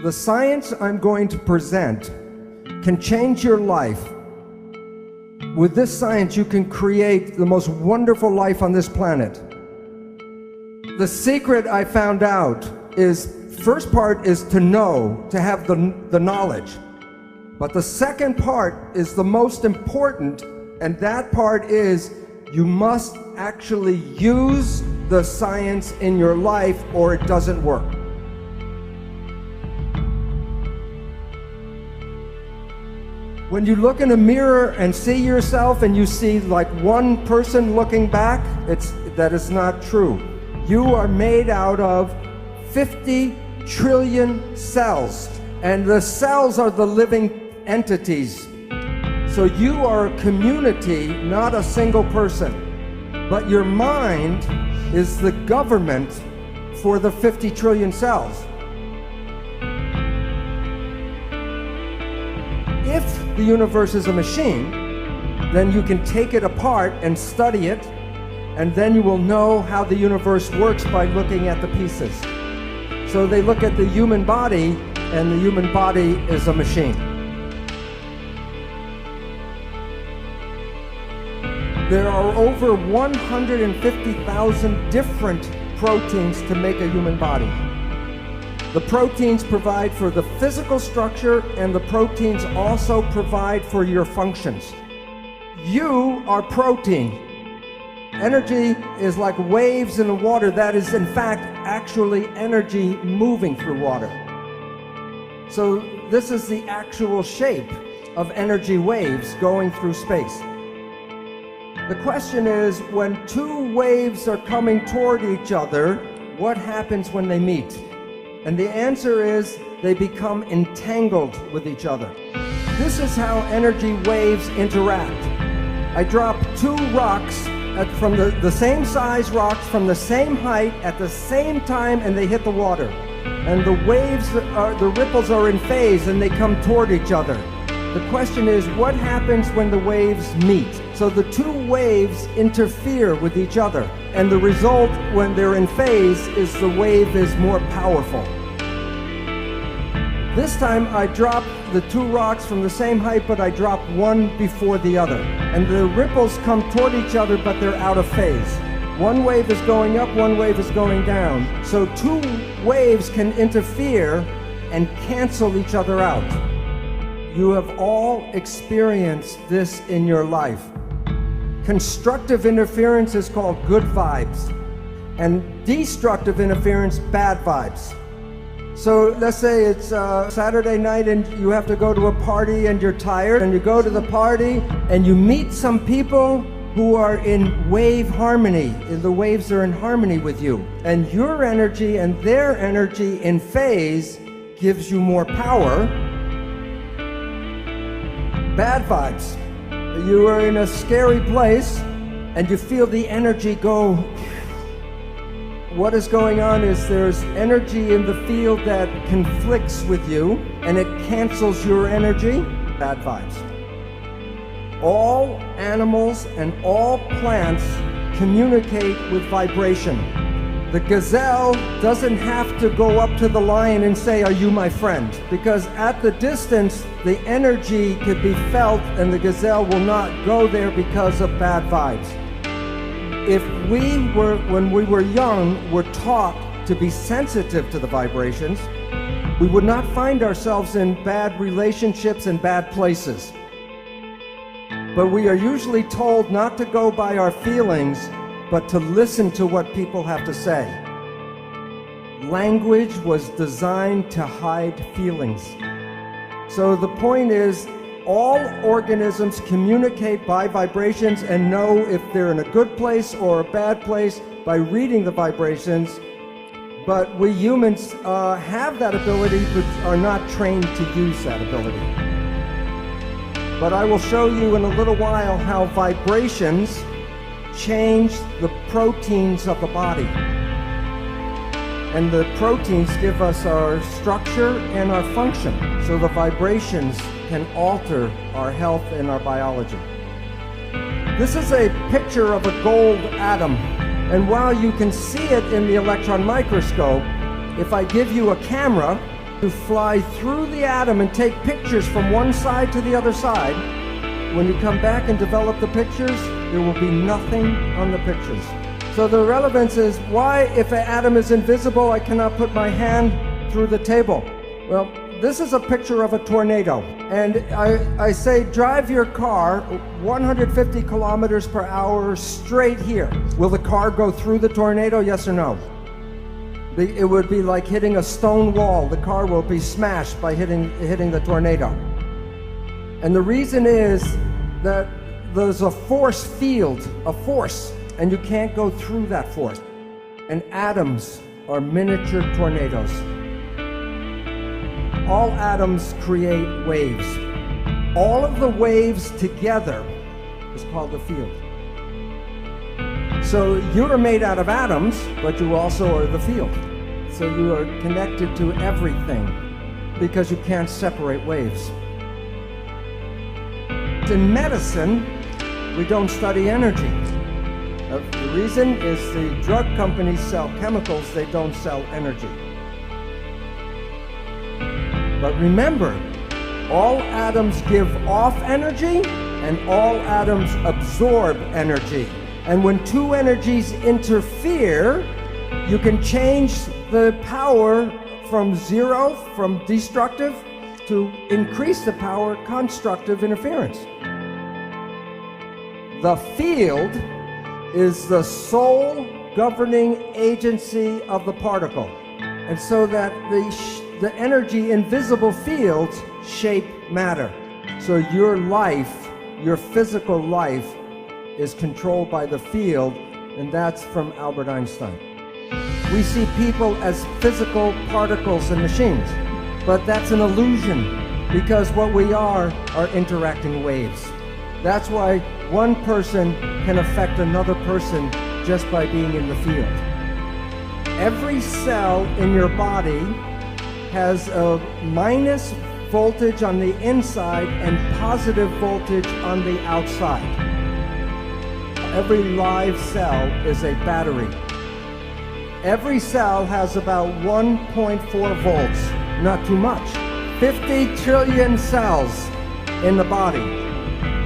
The science I'm going to present can change your life. With this science, you can create the most wonderful life on this planet. The secret I found out is, first part is to know, to have the knowledge. But the second part is the most important, and that part is you must actually use the science in your life or it doesn't work. When you look in a mirror and see yourself and you see like one person looking back, that is not true. You are made out of 50 trillion cells, and the cells are the living entities. So you are a community, not a single person. But your mind is the government for the 50 trillion cells. If the universe is a machine, then you can take it apart and study it, and then you will know how the universe works by looking at the pieces. So they look at the human body, and the human body is a machine. There are over 150,000 different proteins to make a human body. The proteins provide for the physical structure, and the proteins also provide for your functions. You are protein. Energy is like waves in the water. That is, in fact, actually energy moving through water. So this is the actual shape of energy waves going through space. The question is, when two waves are coming toward each other, what happens when they meet? And the answer is, they become entangled with each other. This is how energy waves interact. I drop two rocks from the same size rocks from the same height at the same time, and they hit the water. And the waves, the ripples are in phase and they come toward each other. The question is, what happens when the waves meet? So the two waves interfere with each other, and the result when they're in phase is the wave is more powerful. This time I drop the two rocks from the same height, but I drop one before the other. And the ripples come toward each other, but they're out of phase. One wave is going up, one wave is going down. So two waves can interfere and cancel each other out. You have all experienced this in your life. Constructive interference is called good vibes, and destructive interference, bad vibes. So let's say it's Saturday night and you have to go to a party and you're tired, and you go to the party and you meet some people who are in wave harmony. The waves are in harmony with you, and your energy and their energy in phase gives you more power. Bad vibes. You are in a scary place and you feel the energy go. What is going on is there's energy in the field that conflicts with you, and it cancels your energy. Bad vibes. All animals and all plants communicate with vibration. The gazelle doesn't have to go up to the lion and say, "Are you my friend?" Because at the distance, the energy could be felt, and the gazelle will not go there because of bad vibes. If when we were young, were taught to be sensitive to the vibrations, we would not find ourselves in bad relationships and bad places. But we are usually told not to go by our feelings, but to listen to what people have to say. Language was designed to hide feelings. So the point is, all organisms communicate by vibrations and know if they're in a good place or a bad place by reading the vibrations. But we humans have that ability, but are not trained to use that ability. But I will show you in a little while how vibrations change the proteins of the body. And the proteins give us our structure and our function. So the vibrations can alter our health and our biology. This is a picture of a gold atom. And while you can see it in the electron microscope, if I give you a camera, to fly through the atom and take pictures from one side to the other side, when you come back and develop the pictures, there will be nothing on the pictures. So the relevance is, why, if an atom is invisible, I cannot put my hand through the table? Well, this is a picture of a tornado. And I say, drive your car 150 kilometers per hour straight here. Will the car go through the tornado, yes or no? It would be like hitting a stone wall. The car will be smashed by hitting the tornado. And the reason is that there's a force field, a force, and you can't go through that force. And atoms are miniature tornadoes. All atoms create waves. All of the waves together is called the field. So you are made out of atoms, but you also are the field. So you are connected to everything because you can't separate waves. In medicine, we don't study energy. The reason is the drug companies sell chemicals, they don't sell energy. But remember, all atoms give off energy and all atoms absorb energy. And when two energies interfere, you can change the power from zero, from destructive, to increase the power, constructive interference. The field is the sole governing agency of the particle. And so that the energy in visible fields shape matter. So your life, your physical life, is controlled by the field, and that's from Albert Einstein. We see people as physical particles and machines, but that's an illusion, because what we are interacting waves. That's why one person can affect another person just by being in the field. Every cell in your body has a minus voltage on the inside and positive voltage on the outside. Every live cell is a battery. Every cell has about 1.4 volts, not too much. 50 trillion cells in the body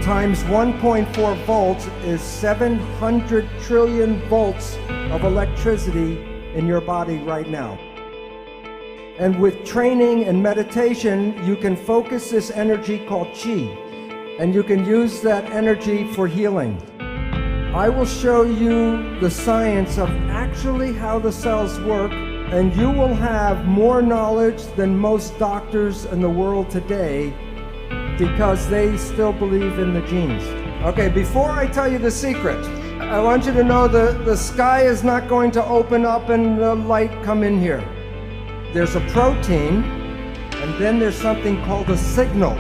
times 1.4 volts is 700 trillion volts of electricity in your body right now. And with training and meditation, you can focus this energy called Qi, and you can use that energy for healing. I will show you the science of actually how the cells work, and you will have more knowledge than most doctors in the world today, because they still believe in the genes. Okay, before I tell you the secret, I want you to know the sky is not going to open up and the light come in here. There's a protein, and then there's something called a signal.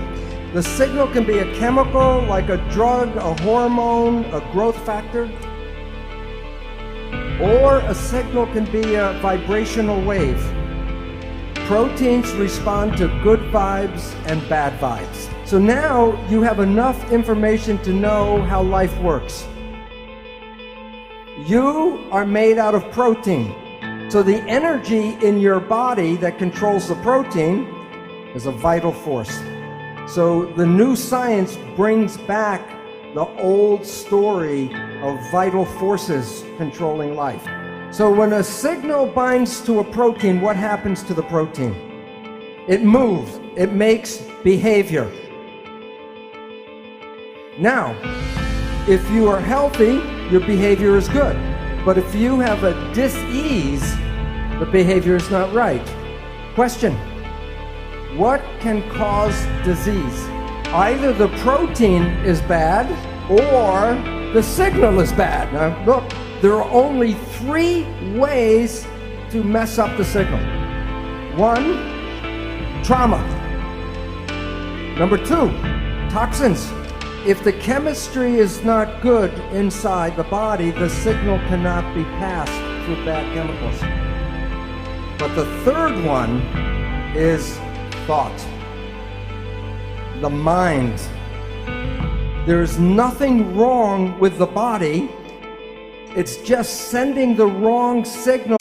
The signal can be a chemical, like a drug, a hormone, a growth factor, or a signal can be a vibrational wave. Proteins respond to good vibes and bad vibes. So now you have enough information to know how life works. You are made out of protein. So the energy in your body that controls the protein is a vital force. So the new science brings back the old story of vital forces controlling life. So when a signal binds to a protein, what happens to the protein? It moves. It makes behavior. Now, if you are healthy, your behavior is good. But if you have a dis-ease, the behavior is not right. Question: what can cause disease? Either the protein is bad or the signal is bad. Now, look, there are only 3 ways to mess up the signal. 1, trauma. Number 2, toxins. If the chemistry is not good inside the body, the signal cannot be passed through bad chemicals. But the third one is thought, the mind. There's nothing wrong with the body. It's just sending the wrong signal